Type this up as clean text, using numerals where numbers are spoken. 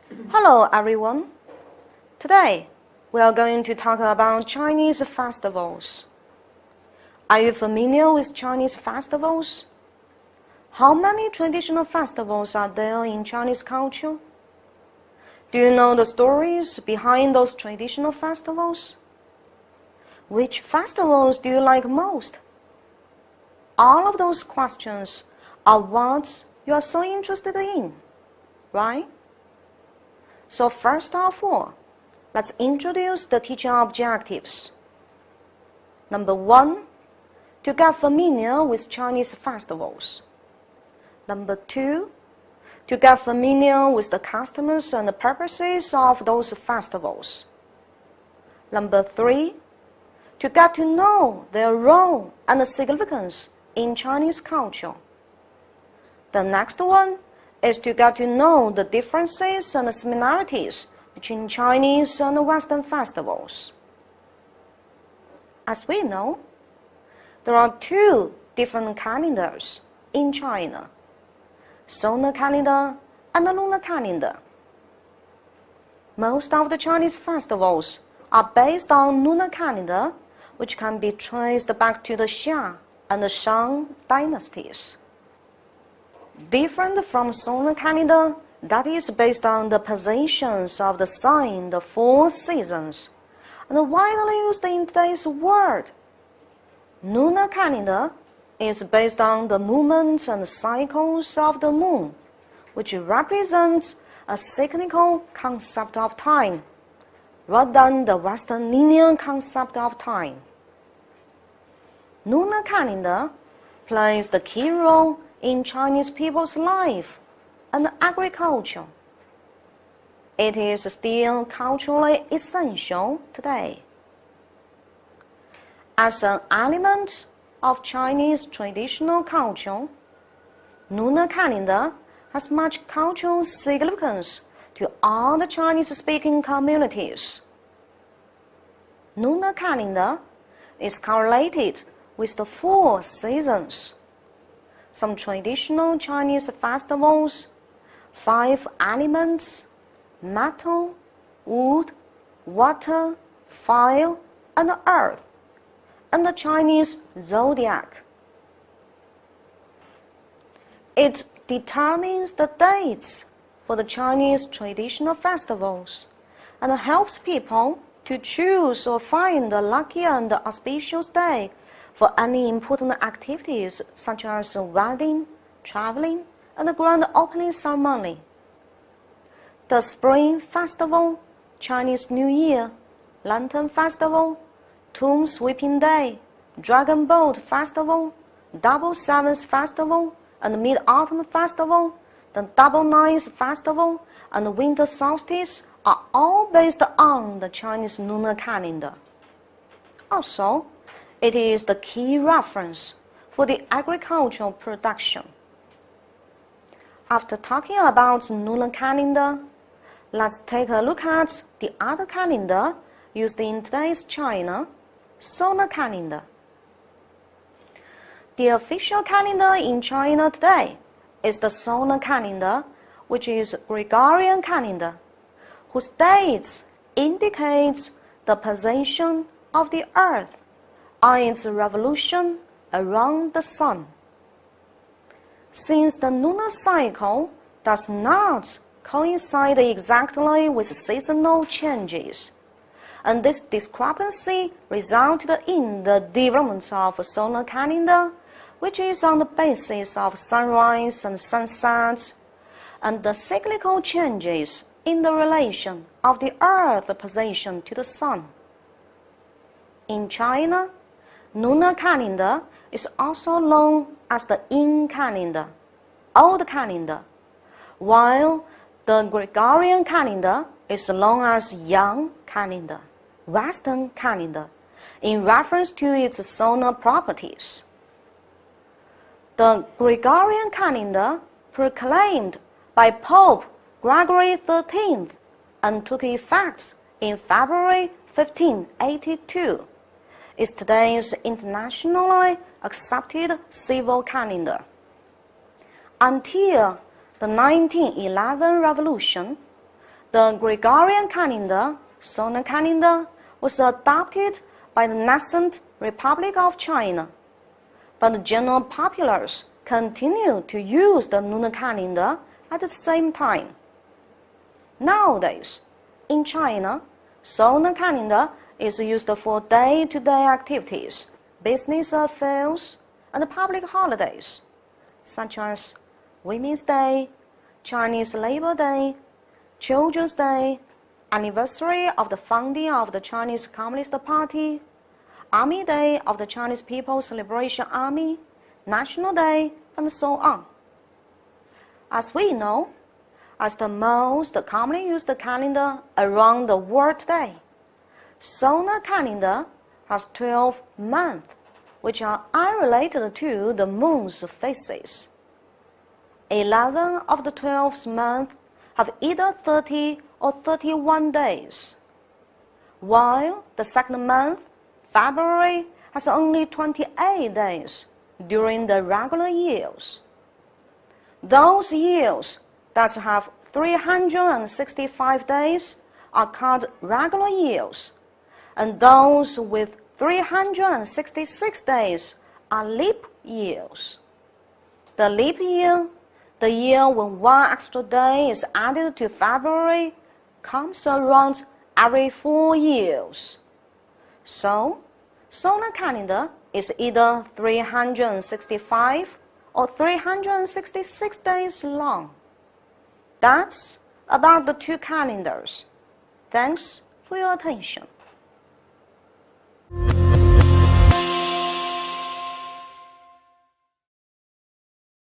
Hello everyone. Today we are going to talk about Chinese festivals. Are you familiar with Chinese festivals? How many traditional festivals are there in Chinese culture? Do you know the stories behind those traditional festivals? Which festivals do you like most? All of those questions are what you are so interested in, right? So first of all, let's introduce the teaching objectives. Number 1, to get familiar with Chinese festivals. Number 2, to get familiar with the customs and the purposes of those festivals. Number 3, to get to know their role and the significance in Chinese culture. The next one is to get to know the differences and the similarities between Chinese and Western festivals. As we know, there are 2 different calendars in China, solar calendar and the lunar calendar. Most of the Chinese festivals are based on lunar calendar, which can be traced back to the Xia and the Shang dynasties. Different from solar calendar that is based on the positions of the sun in the 4 seasons and widely used in today's world. Lunar calendar is based on the movements and cycles of the moon, which represents a cyclical concept of time, rather than the Western linear concept of time. Lunar calendar plays the key role in Chinese people's life and agriculture. It is still culturally essential today. As an element of Chinese traditional culture, lunar calendar has much cultural significance to all the Chinese-speaking communities. Lunar calendar is correlated with the 4 seasons. Some traditional Chinese festivals, 5 elements, metal, wood, water, fire, and earth, and the Chinese zodiac. It determines the dates for the Chinese traditional festivals and helps people to choose or find a lucky and auspicious day for any important activities such as a wedding, traveling, and a grand opening ceremony. The Spring Festival, Chinese New Year, Lantern Festival, Tomb Sweeping Day, Dragon Boat Festival, Double Sevens Festival, and Mid-Autumn Festival, the Double Nines Festival, and the Winter Solstice are all based on the Chinese lunar calendar. Also, it is the key reference for the agricultural production. After talking about lunar calendar, let's take a look at the other calendar used in today's China, solar calendar. The official calendar in China today is the solar calendar, which is Gregorian calendar, whose dates indicates the position of the earth on its revolution around the sun. Since the lunar cycle does not coincide exactly with seasonal changes, and this discrepancy resulted in the development of a solar calendar, which is on the basis of sunrise and sunsets, and the cyclical changes in the relation of the Earth's position to the sun. In China, lunar calendar is also known as the yin calendar, old calendar, while the Gregorian calendar is known as yang calendar, Western calendar, in reference to its solar properties. The Gregorian calendar, proclaimed by Pope Gregory XIII and took effect in February 1582, is today's internationally accepted civil calendar. Until the 1911 revolution, The Gregorian calendar, solar calendar, was adopted by the nascent Republic of China, but the general populace continued to use the lunar calendar at the same time. Nowadays, in China, solar calendar is used for day-to-day activities, business affairs, and public holidays, such as Women's Day, Chinese Labor Day, Children's Day, anniversary of the founding of the Chinese Communist Party, Army Day of the Chinese People's Liberation Army, National Day, and so on. As we know, as the most commonly used calendar around the world today, solar calendar has 12 months, which are unrelated to the moon's phases. 11 of the 12 months have either 30 or 31 days, while the second month, February, has only 28 days during the regular years. Those years that have 365 days are called regular years, and those with 366 days are leap years. The leap year, the year when one extra day is added to February, comes around every 4 years. So, solar calendar is either 365 or 366 days long. That's about the two calendars. Thanks for your attention.